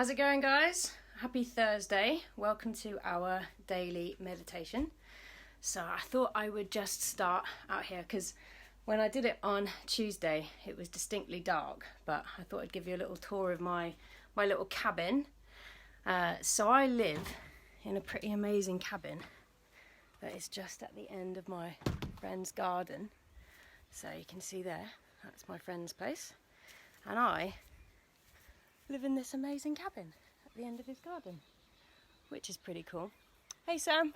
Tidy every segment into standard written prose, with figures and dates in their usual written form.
How's it going, guys? Happy Thursday. Welcome to our daily meditation. So I thought I would just start out here because when I did it on Tuesday it was distinctly dark, but I thought I'd give you a little tour of my little cabin. So I live in a pretty amazing cabin that is just at the end of my friend's garden. So you can see there, that's my friend's place. And I live in this amazing cabin at the end of his garden, which is pretty cool. Hey Sam!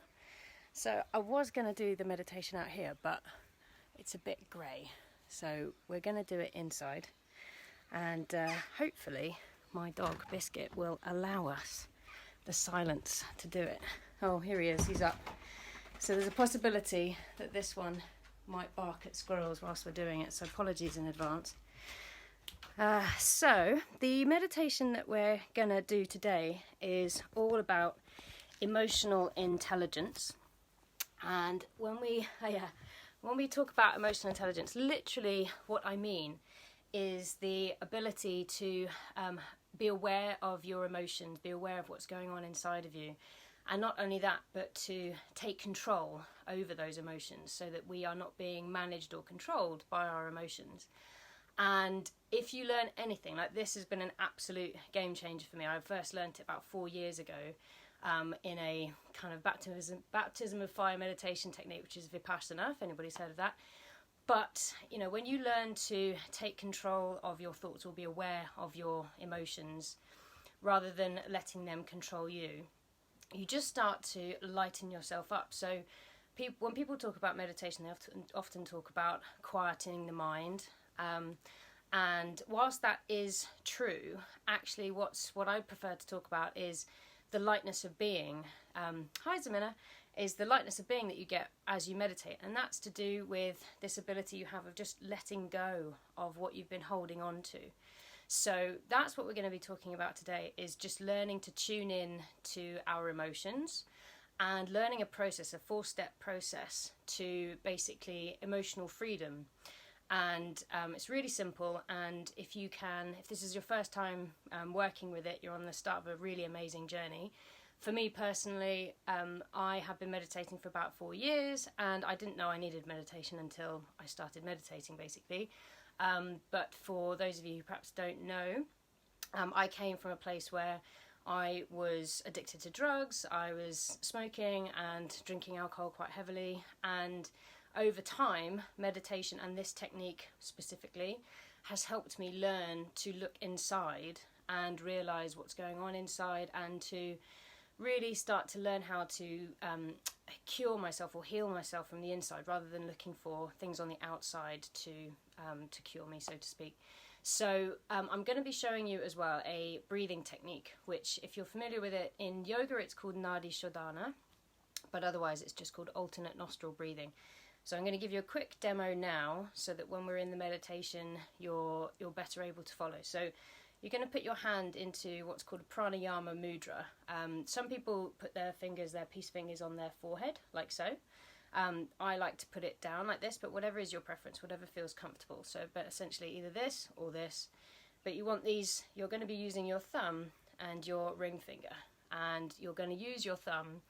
So I was going to do the meditation out here, but it's a bit grey. So we're going to do it inside. And hopefully my dog Biscuit will allow us the silence to do it. Oh, here he is, he's up. So there's a possibility that this one might bark at squirrels whilst we're doing it, so apologies in advance. So the meditation that we're going to do today is all about emotional intelligence. And when we talk about emotional intelligence, literally what I mean is the ability to be aware of your emotions, be aware of what's going on inside of you. And not only that, but to take control over those emotions so that we are not being managed or controlled by our emotions. And if you learn anything, like this has been an absolute game changer for me. I first learnt it about 4 years ago in a kind of baptism of fire meditation technique, which is Vipassana, if anybody's heard of that. But, you know, when you learn to take control of your thoughts or be aware of your emotions rather than letting them control you, you just start to lighten yourself up. So when people talk about meditation, they often talk about quietening the mind. And whilst that is true, actually what I prefer to talk about is the lightness of being. Hi Zamina, is the lightness of being that you get as you meditate, and that's to do with this ability you have of just letting go of what you've been holding on to. So that's what we're going to be talking about today, is just learning to tune in to our emotions and learning a 4-step process to basically emotional freedom. And it's really simple, and if this is your first time working with it, you're on the start of a really amazing journey. For me personally, I have been meditating for about 4 years, and I didn't know I needed meditation until I started meditating, basically. But for those of you who perhaps don't know, I came from a place where I was addicted to drugs, I was smoking and drinking alcohol quite heavily, and over time, meditation and this technique specifically has helped me learn to look inside and realise what's going on inside, and to really start to learn how to cure myself or heal myself from the inside, rather than looking for things on the outside to cure me, so to speak. So I'm going to be showing you as well a breathing technique, which, if you're familiar with it, in yoga it's called Nadi Shodhana, but otherwise it's just called alternate nostril breathing. So I'm going to give you a quick demo now, so that when we're in the meditation, you're better able to follow. So you're going to put your hand into what's called a pranayama mudra. Some people put their peace fingers on their forehead, like so. I like to put it down like this, but whatever is your preference, whatever feels comfortable. So, but essentially either this or this. But you want these, you're going to be using your thumb and your ring finger. And you're going to use your thumb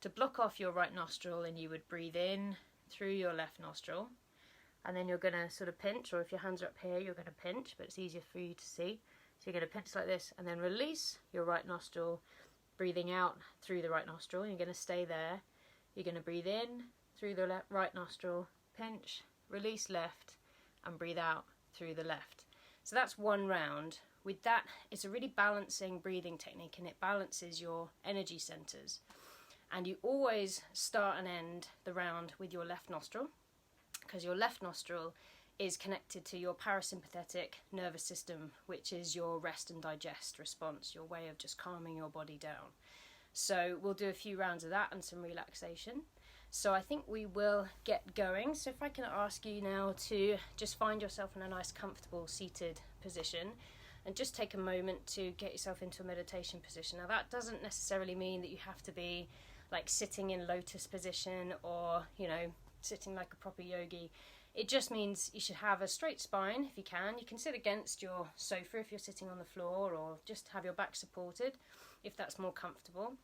to block off your right nostril, and you would breathe in through your left nostril, and then you're going to sort of pinch, or if your hands are up here you're going to pinch, but it's easier for you to see. So you're going to pinch like this, and then release your right nostril, breathing out through the right nostril, and you're going to stay there. You're going to breathe in through the right nostril, pinch, release left, and breathe out through the left. So that's one round. With that, it's a really balancing breathing technique, and it balances your energy centers. And you always start and end the round with your left nostril, because your left nostril is connected to your parasympathetic nervous system, which is your rest and digest response, your way of just calming your body down. So we'll do a few rounds of that and some relaxation. So I think we will get going. So if I can ask you now to just find yourself in a nice comfortable seated position, and just take a moment to get yourself into a meditation position. Now that doesn't necessarily mean that you have to be like sitting in lotus position, or, you know, sitting like a proper yogi. It just means you should have a straight spine if you can. You can sit against your sofa if you're sitting on the floor, or just have your back supported if that's more comfortable.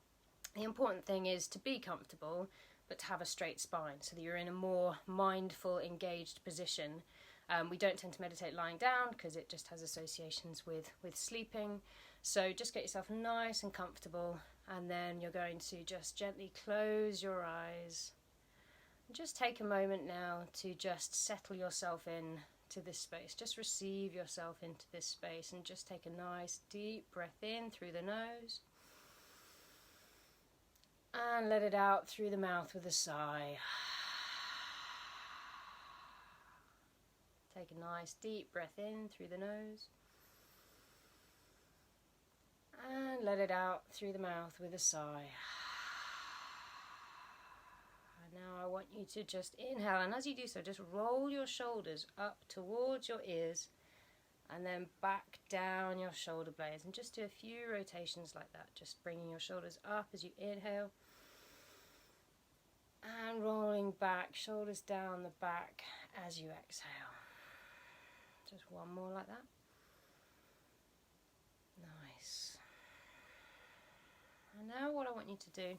The important thing is to be comfortable, but to have a straight spine so that you're in a more mindful, engaged position. We don't tend to meditate lying down because it just has associations with sleeping. So just get yourself nice and comfortable, and then you're going to just gently close your eyes. And just take a moment now to just settle yourself in to this space. Just receive yourself into this space and just take a nice deep breath in through the nose. And let it out through the mouth with a sigh. Take a nice deep breath in through the nose. And let it out through the mouth with a sigh. And now I want you to just inhale, and as you do so, just roll your shoulders up towards your ears and then back down your shoulder blades, and just do a few rotations like that, just bringing your shoulders up as you inhale and rolling back, shoulders down the back as you exhale. Just one more like that. Nice. And now what I want you to do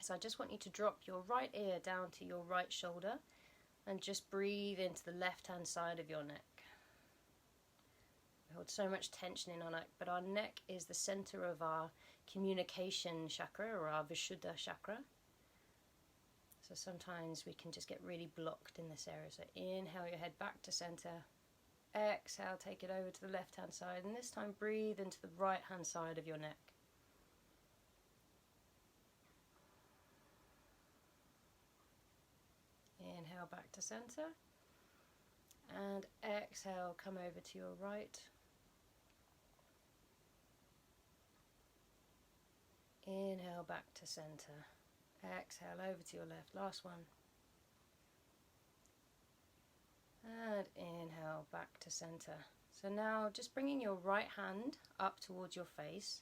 is I just want you to drop your right ear down to your right shoulder and just breathe into the left hand side of your neck. We hold so much tension in our neck, but our neck is the center of our communication chakra, or our Vishuddha chakra. So sometimes we can just get really blocked in this area. So inhale your head back to center. Exhale, take it over to the left hand side, and this time breathe into the right hand side of your neck. Inhale back to center, and exhale, come over to your right. Inhale back to center. Exhale over to your left. Last one. And inhale back to center. So now just bringing your right hand up towards your face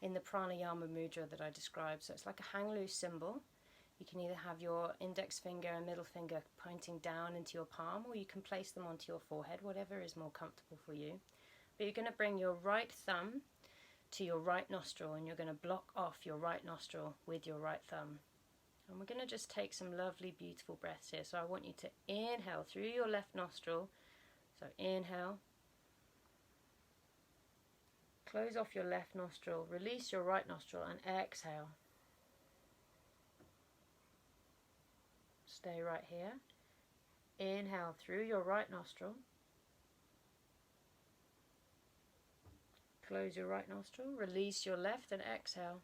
in the pranayama mudra that I described. So it's like a hang loose symbol. You can either have your index finger and middle finger pointing down into your palm, or you can place them onto your forehead, whatever is more comfortable for you. But you're going to bring your right thumb to your right nostril, and you're going to block off your right nostril with your right thumb. And we're going to just take some lovely, beautiful breaths here. So I want you to inhale through your left nostril. So inhale. Close off your left nostril. Release your right nostril and exhale. Stay right here. Inhale through your right nostril. Close your right nostril. Release your left and exhale.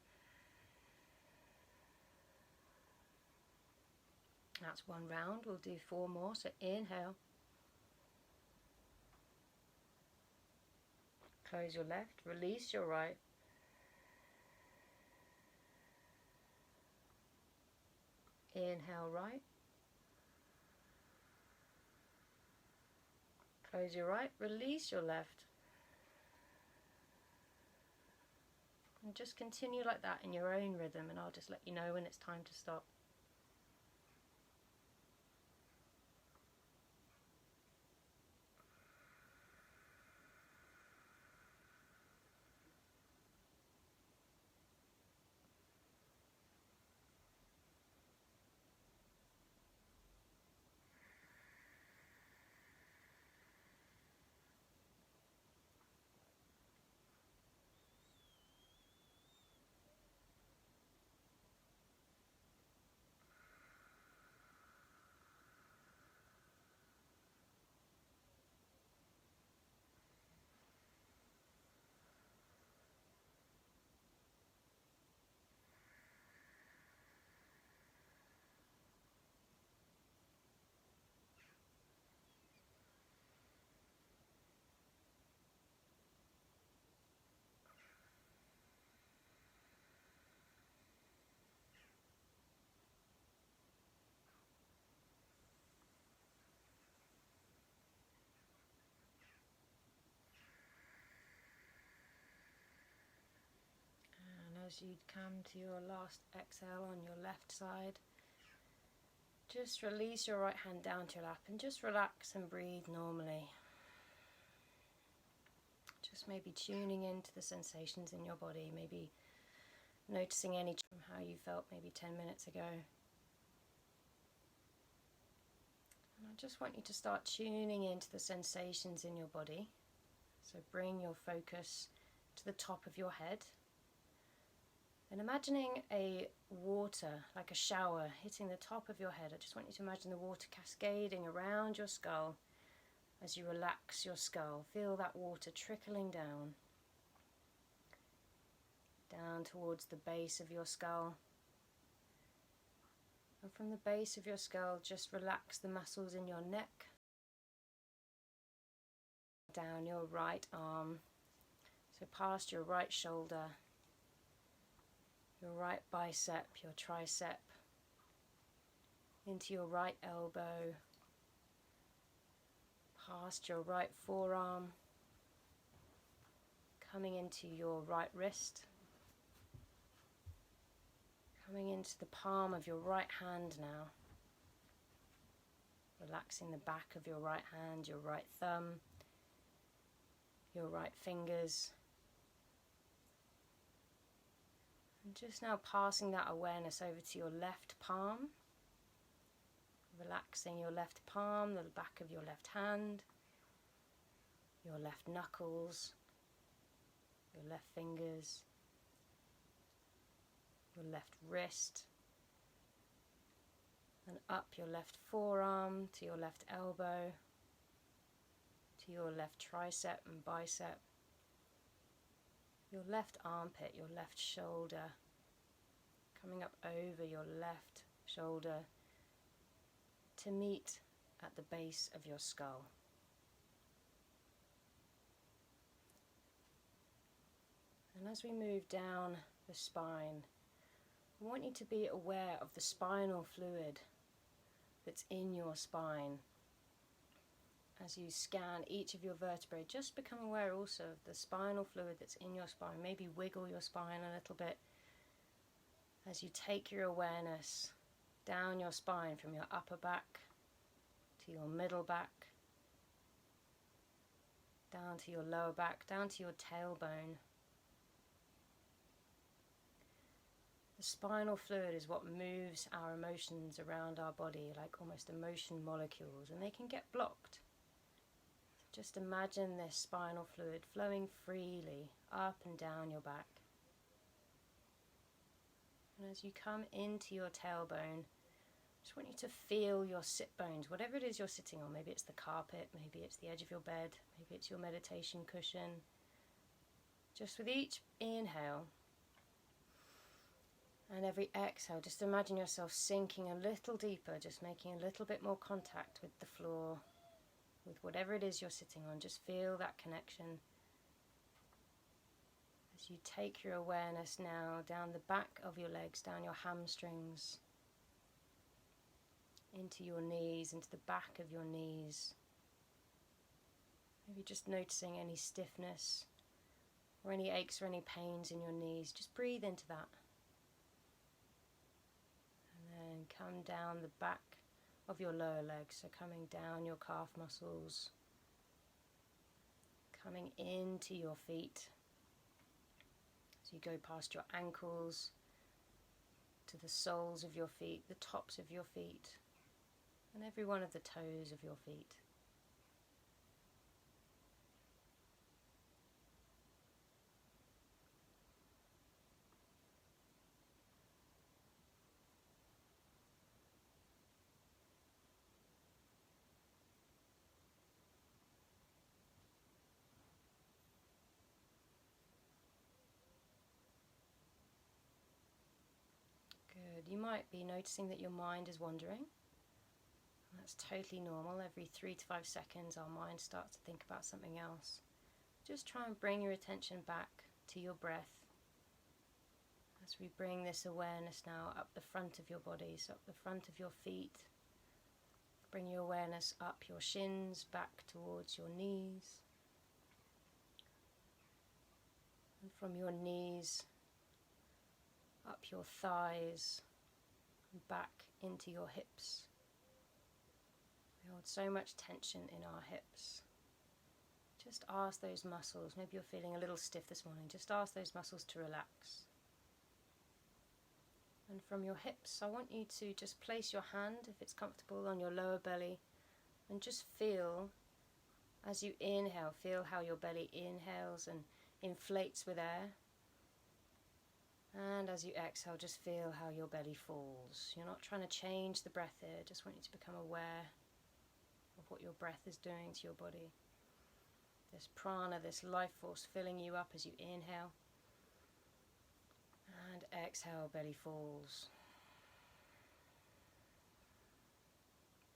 That's one round. We'll do 4 more. So inhale. Close your left. Release your right. Inhale right. Close your right. Release your left. And just continue like that in your own rhythm, and I'll just let you know when it's time to stop. As you come to your last exhale on your left side, Just release your right hand down to your lap and just relax and breathe normally. Just maybe tuning into the sensations in your body, maybe noticing any from how you felt maybe 10 minutes ago. And I just want you to start tuning into the sensations in your body. So bring your focus to the top of your head. And imagining a water, like a shower, hitting the top of your head. I just want you to imagine the water cascading around your skull as you relax your skull. Feel that water trickling down towards the base of your skull. And from the base of your skull, just relax the muscles in your neck. Down your right arm, so past your right shoulder, your right bicep, your tricep, into your right elbow, past your right forearm, coming into your right wrist, coming into the palm of your right hand now, relaxing the back of your right hand, your right thumb, your right fingers. And just now passing that awareness over to your left palm, relaxing your left palm, the back of your left hand, your left knuckles, your left fingers, your left wrist, and up your left forearm to your left elbow, to your left tricep and bicep, your left armpit, your left shoulder, coming up over your left shoulder to meet at the base of your skull. And as we move down the spine, I want you to be aware of the spinal fluid that's in your spine. As you scan each of your vertebrae, just become aware also of the spinal fluid that's in your spine. Maybe wiggle your spine a little bit as you take your awareness down your spine from your upper back to your middle back, down to your lower back, down to your tailbone. The spinal fluid is what moves our emotions around our body, like almost emotion molecules, and they can get blocked. Just imagine this spinal fluid flowing freely up and down your back. And as you come into your tailbone, I just want you to feel your sit bones, whatever it is you're sitting on. Maybe it's the carpet, maybe it's the edge of your bed, maybe it's your meditation cushion. Just with each inhale and every exhale, just imagine yourself sinking a little deeper, just making a little bit more contact with the floor, with whatever it is you're sitting on. Just feel that connection as you take your awareness now down the back of your legs, down your hamstrings, into your knees, into the back of your knees. Maybe just noticing any stiffness or any aches or any pains in your knees. Just breathe into that. And then come down the back of your lower legs, so coming down your calf muscles, coming into your feet as you go past your ankles to the soles of your feet, the tops of your feet, and every one of the toes of your feet. Good. You might be noticing that your mind is wandering. That's totally normal. Every 3 to 5 seconds our mind starts to think about something else. Just try and bring your attention back to your breath as we bring this awareness now up the front of your body, so up the front of your feet. Bring your awareness up your shins, back towards your knees, and from your knees up your thighs and back into your hips We hold so much tension in our hips. Just ask those muscles, maybe you're feeling a little stiff this morning, just ask those muscles to relax. And from your hips, I want you to just place your hand, if it's comfortable, on your lower belly and just feel, as you inhale, feel how your belly inhales and inflates with air. And as you exhale, just feel how your belly falls. You're not trying to change the breath here, just want you to become aware of what your breath is doing to your body. This prana, this life force filling you up as you inhale. And exhale, belly falls.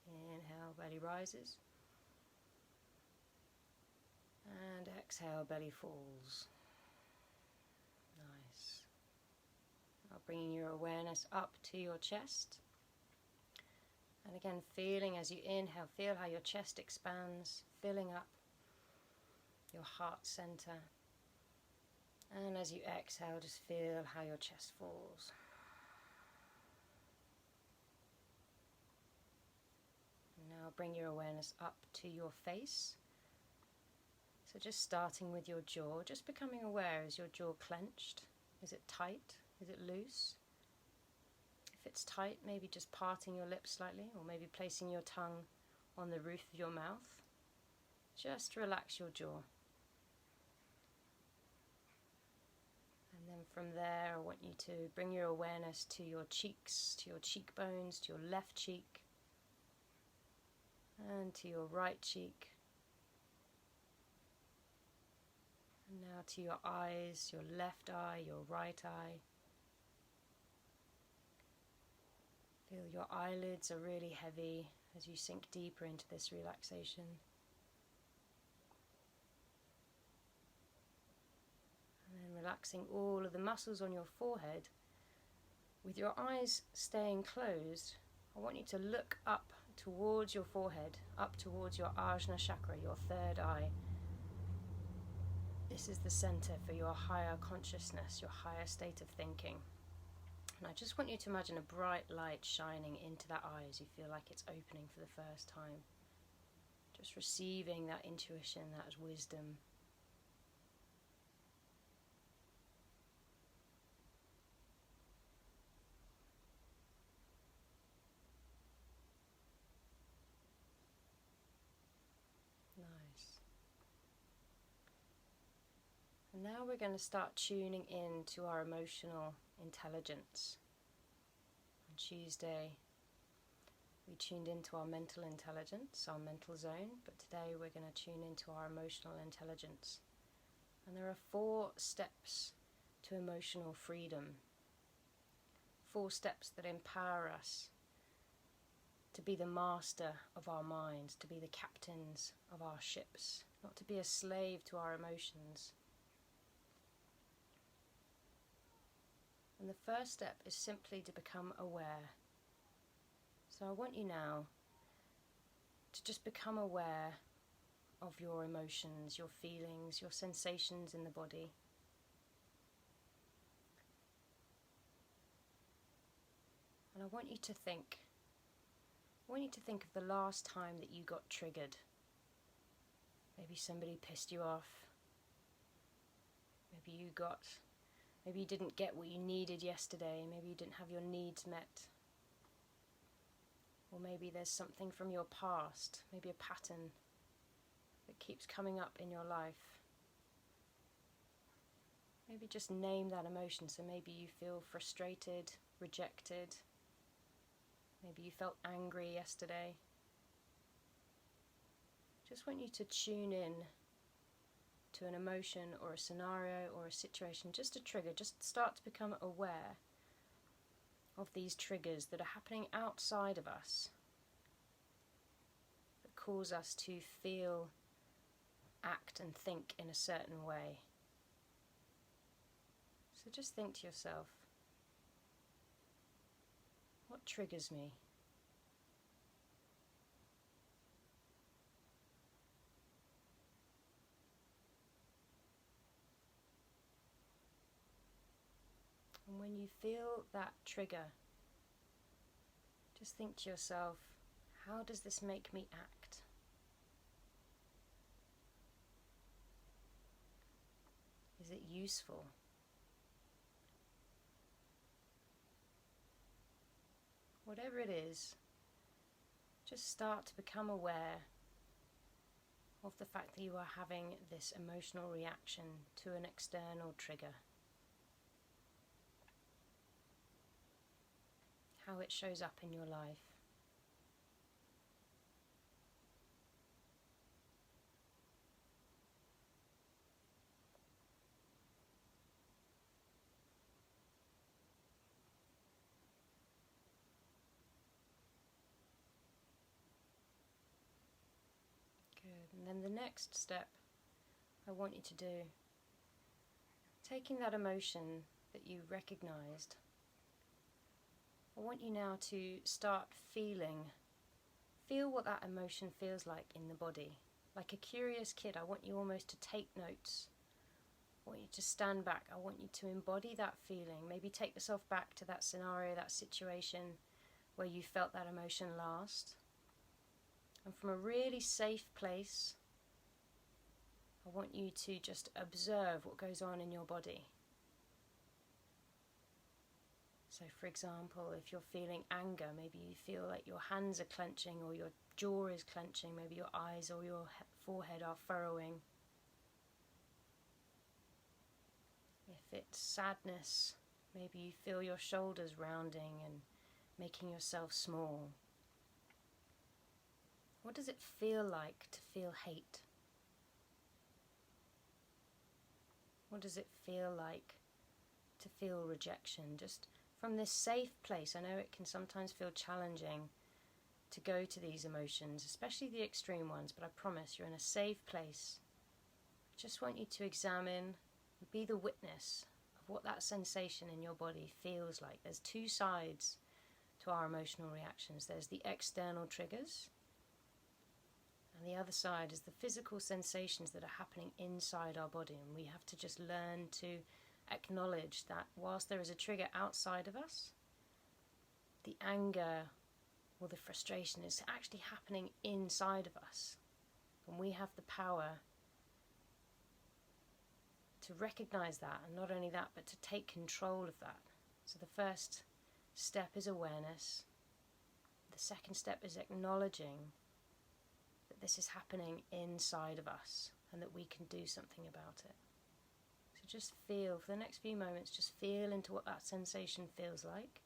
Inhale, belly rises. And exhale, belly falls. Nice. Now bringing your awareness up to your chest. And again, feeling as you inhale, feel how your chest expands, filling up your heart center. And as you exhale, just feel how your chest falls. And now bring your awareness up to your face. So just starting with your jaw, just becoming aware, is your jaw clenched? Is it tight? Is it loose? If it's tight, maybe just parting your lips slightly, or maybe placing your tongue on the roof of your mouth. Just relax your jaw. And then from there, I want you to bring your awareness to your cheeks, to your cheekbones, to your left cheek, and to your right cheek. And now to your eyes, your left eye, your right eye. Feel your eyelids are really heavy as you sink deeper into this relaxation. And then relaxing all of the muscles on your forehead. With your eyes staying closed, I want you to look up towards your forehead, up towards your Ajna chakra, your third eye. This is the center for your higher consciousness, your higher state of thinking. And I just want you to imagine a bright light shining into that eye as you feel like it's opening for the first time. Just receiving that intuition, that wisdom. Nice. And now we're going to start tuning in to our emotional intelligence. On Tuesday, we tuned into our mental intelligence, our mental zone, but today we're going to tune into our emotional intelligence. And there are 4 steps to emotional freedom. 4 steps that empower us to be the master of our minds, to be the captains of our ships, not to be a slave to our emotions. And the first step is simply to become aware. So I want you now to just become aware of your emotions, your feelings, your sensations in the body. And I want you to think of the last time that you got triggered. Maybe somebody pissed you off. Maybe you didn't get what you needed yesterday. Maybe you didn't have your needs met. Or maybe there's something from your past, maybe a pattern that keeps coming up in your life. Maybe just name that emotion. So maybe you feel frustrated, rejected. Maybe you felt angry yesterday. Just want you to tune in to an emotion or a scenario or a situation, just a trigger, just start to become aware of these triggers that are happening outside of us that cause us to feel, act and think in a certain way. So just think to yourself, what triggers me? And when you feel that trigger, just think to yourself, How does this make me act? Is it useful? Whatever it is, just start to become aware of the fact that you are having this emotional reaction to an external trigger. How it shows up in your life. Good. And then the next step I want you to do, taking that emotion that you recognized, I want you now to start feel what that emotion feels like in the body. Like a curious kid, I want you almost to take notes. I want you to stand back. I want you to embody that feeling. Maybe take yourself back to that scenario, that situation where you felt that emotion last. And from a really safe place, I want you to just observe what goes on in your body. So for example, if you're feeling anger, maybe you feel like your hands are clenching or your jaw is clenching, maybe your eyes or your forehead are furrowing. If it's sadness, maybe you feel your shoulders rounding and making yourself small. What does it feel like to feel hate? What does it feel like to feel rejection? Just from this safe place. I know it can sometimes feel challenging to go to these emotions, especially the extreme ones, but I promise you're in a safe place. I just want you to examine, be the witness of what that sensation in your body feels like. There's two sides to our emotional reactions. There's the external triggers, and the other side is the physical sensations that are happening inside our body, and we have to just learn to acknowledge that whilst there is a trigger outside of us, the anger or the frustration is actually happening inside of us, and we have the power to recognize that, and not only that, but to take control of that. So the first step is awareness. The second step is acknowledging that this is happening inside of us and that we can do something about it. So just feel, for the next few moments, just feel into what that sensation feels like.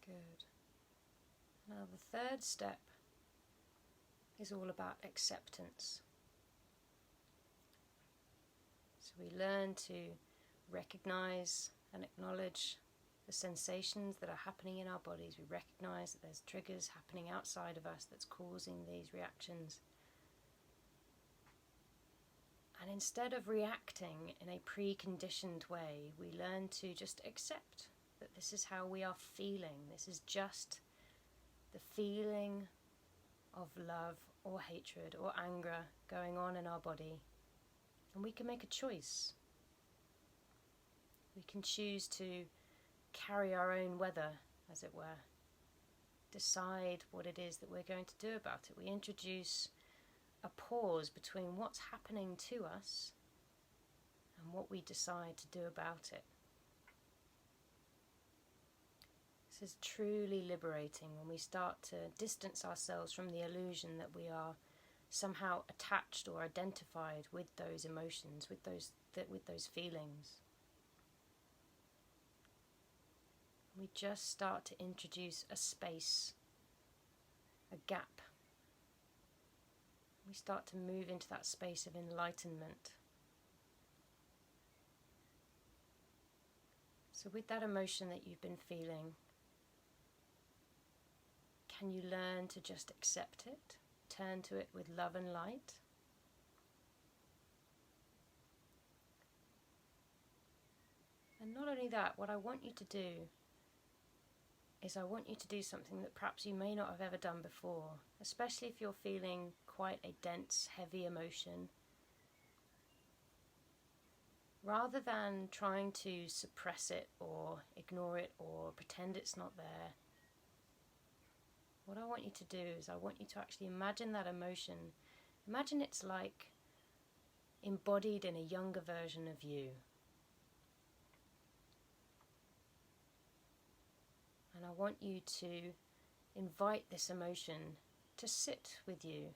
Good. Now the third step is all about acceptance. So we learn to recognize and acknowledge the sensations that are happening in our bodies. We recognize that there's triggers happening outside of us that's causing these reactions. And instead of reacting in a preconditioned way, we learn to just accept that this is how we are feeling. This is just the feeling of love or hatred or anger going on in our body. And we can make a choice. We can choose to carry our own weather, as it were. Decide what it is that we're going to do about it. We introduce a pause between what's happening to us and what we decide to do about it. This is truly liberating when we start to distance ourselves from the illusion that we are somehow attached or identified with those emotions, with those feelings. We just start to introduce a space, a gap. We start to move into that space of enlightenment. So with that emotion that you've been feeling, can you learn to just accept it, return to it with love and light. And not only that, what I want you to do is I want you to do something that perhaps you may not have ever done before, especially if you're feeling quite a dense, heavy emotion. Rather than trying to suppress it or ignore it or pretend it's not there, what I want you to do is I want you to actually imagine that emotion. Imagine it's like embodied in a younger version of you. And I want you to invite this emotion to sit with you.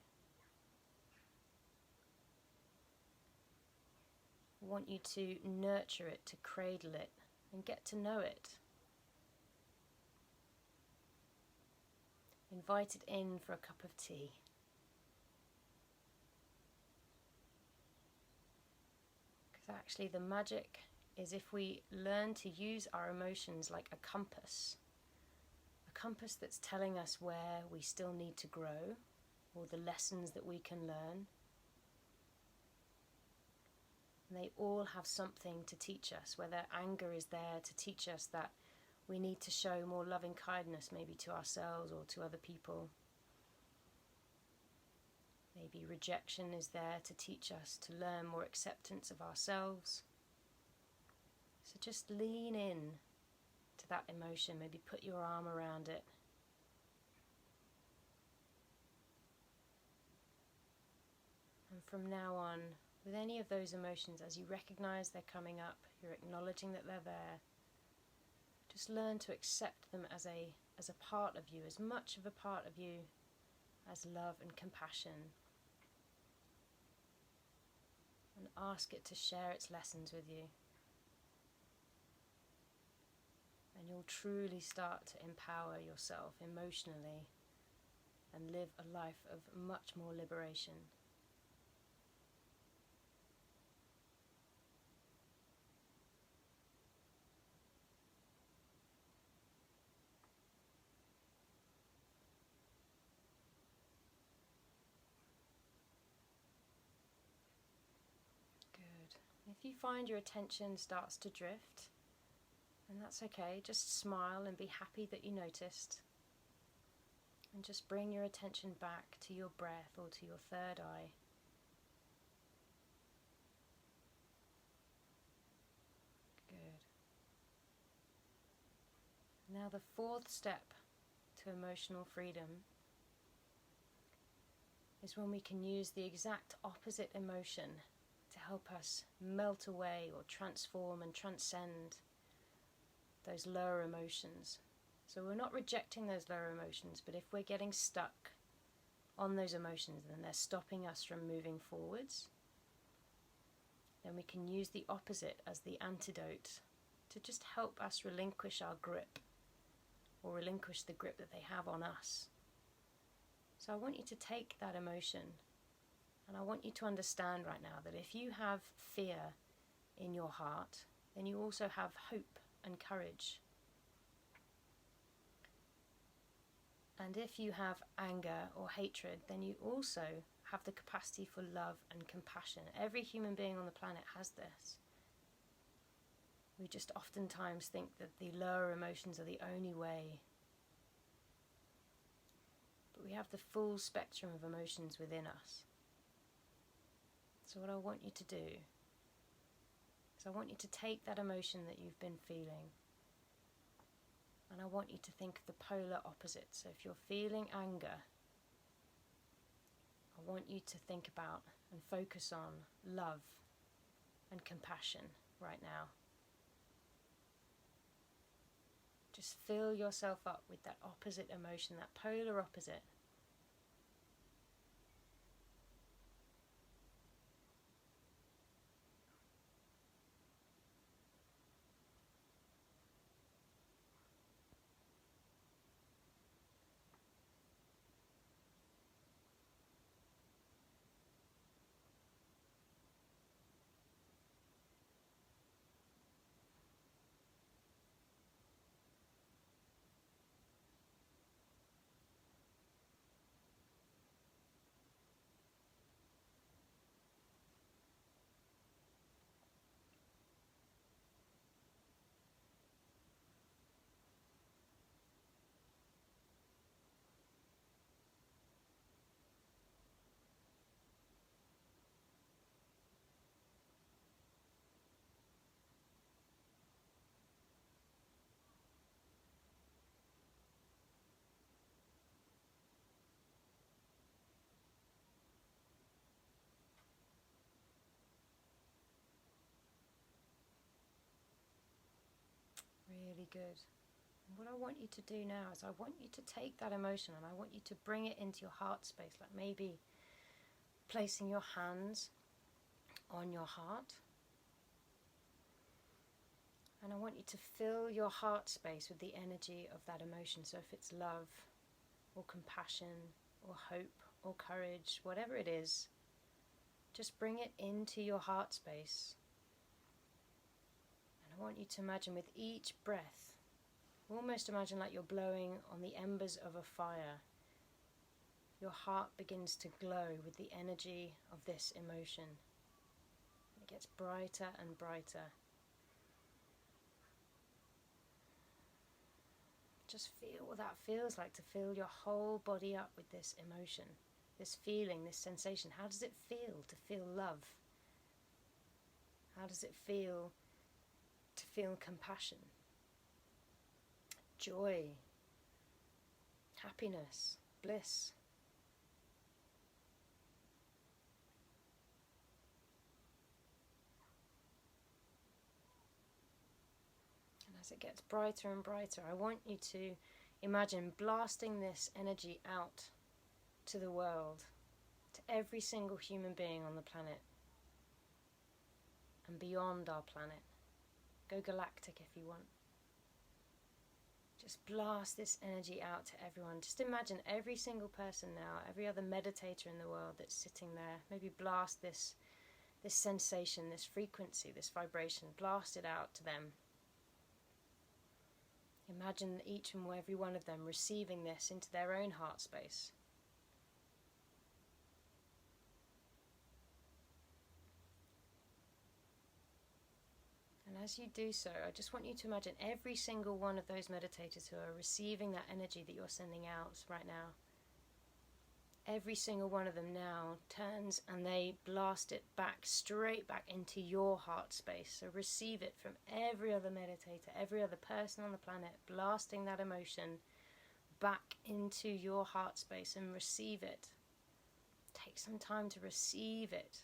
I want you to nurture it, to cradle it, and get to know it. Invite it in for a cup of tea. Because actually the magic is if we learn to use our emotions like a compass that's telling us where we still need to grow, or the lessons that we can learn. And they all have something to teach us, whether anger is there to teach us that we need to show more loving kindness maybe to ourselves or to other people. Maybe rejection is there to teach us to learn more acceptance of ourselves. So just lean in to that emotion, maybe put your arm around it. And from now on, with any of those emotions, as you recognize they're coming up, you're acknowledging that they're there, just learn to accept them as a part of you, as much of a part of you as love and compassion. And ask it to share its lessons with you. And you'll truly start to empower yourself emotionally and live a life of much more liberation. Good. If you find your attention starts to drift, and that's okay, just smile and be happy that you noticed. And just bring your attention back to your breath or to your third eye. Good. Now the fourth step to emotional freedom is when we can use the exact opposite emotion to help us melt away or transform and transcend those lower emotions. So we're not rejecting those lower emotions, but if we're getting stuck on those emotions and they're stopping us from moving forwards, then we can use the opposite as the antidote to just help us relinquish our grip, or relinquish the grip that they have on us. So I want you to take that emotion, and I want you to understand right now that if you have fear in your heart, then you also have hope and courage. And if you have anger or hatred, then you also have the capacity for love and compassion. Every human being on the planet has this. We just oftentimes think that the lower emotions are the only way. But we have the full spectrum of emotions within us. So what I want you to do is I want you to take that emotion that you've been feeling, and I want you to think of the polar opposite. So if you're feeling anger, I want you to think about and focus on love and compassion right now. Just fill yourself up with that opposite emotion, that polar opposite. really good. And what I want you to do now is I want you to take that emotion and I want you to bring it into your heart space, like maybe placing your hands on your heart. And I want you to fill your heart space with the energy of that emotion. So if it's love or compassion or hope or courage, whatever it is, just bring it into your heart space. And I want you to imagine with each breath, almost imagine like you're blowing on the embers of a fire. Your heart begins to glow with the energy of this emotion. It gets brighter and brighter. Just feel what that feels like, to fill your whole body up with this emotion, this feeling, this sensation. How does it feel to feel love? How does it feel to feel compassion, joy, happiness, bliss? And as it gets brighter and brighter, I want you to imagine blasting this energy out to the world, to every single human being on the planet and beyond our planet. Go galactic if you want. Just blast this energy out to everyone. Just imagine every single person now, every other meditator in the world that's sitting there. Maybe blast this sensation, this frequency, this vibration. Blast it out to them. Imagine each and every one of them receiving this into their own heart space. And as you do so, I just want you to imagine every single one of those meditators who are receiving that energy that you're sending out right now. Every single one of them now turns and they blast it back, straight back into your heart space. So receive it from every other meditator, every other person on the planet, blasting that emotion back into your heart space and receive it. Take some time to receive it.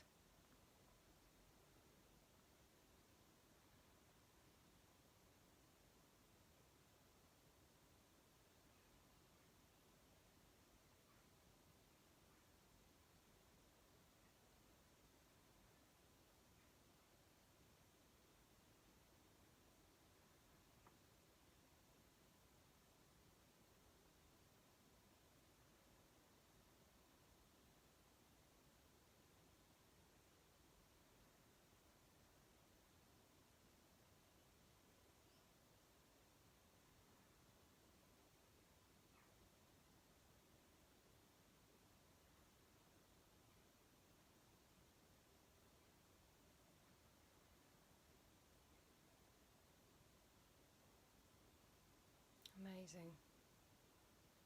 Amazing.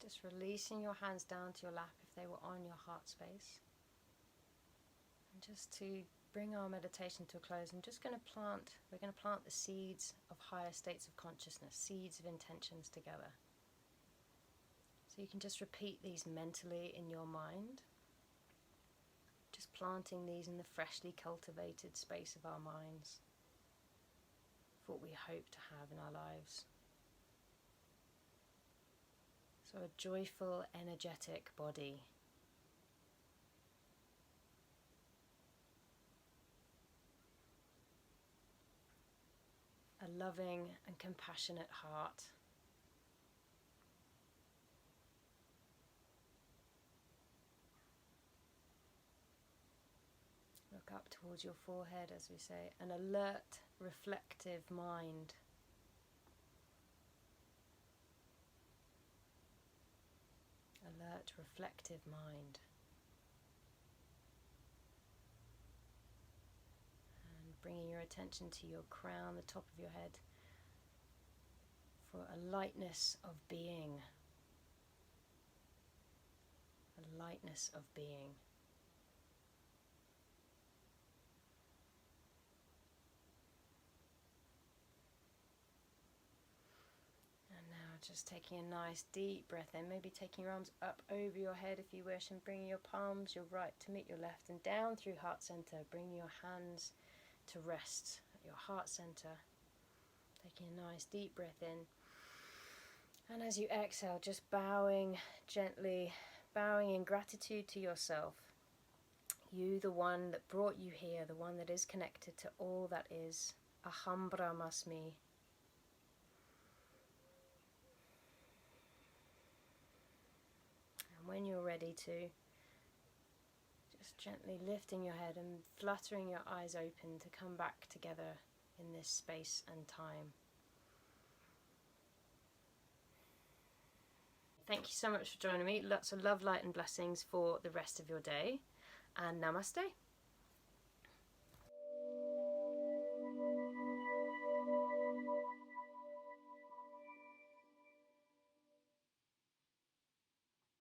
Just releasing your hands down to your lap if they were on your heart space. And just to bring our meditation to a close, we're going to plant the seeds of higher states of consciousness, seeds of intentions together. So you can just repeat these mentally in your mind, just planting these in the freshly cultivated space of our minds, for what we hope to have in our lives. So a joyful, energetic body. A loving and compassionate heart. Look up towards your forehead, as we say. An alert, reflective mind. Alert, reflective mind. And bringing your attention to your crown, the top of your head, for a lightness of being. A lightness of being. Just taking a nice deep breath in, maybe taking your arms up over your head if you wish, and bringing your palms, your right to meet your left, and down through heart center, bringing your hands to rest at your heart center. Taking a nice deep breath in. And as you exhale, just bowing gently, bowing in gratitude to yourself. You, the one that brought you here, the one that is connected to all that is. Aham Brahmasmi. And when you're ready to, just gently lifting your head and fluttering your eyes open to come back together in this space and time. Thank you so much for joining me. Lots of love, light and blessings for the rest of your day. And namaste.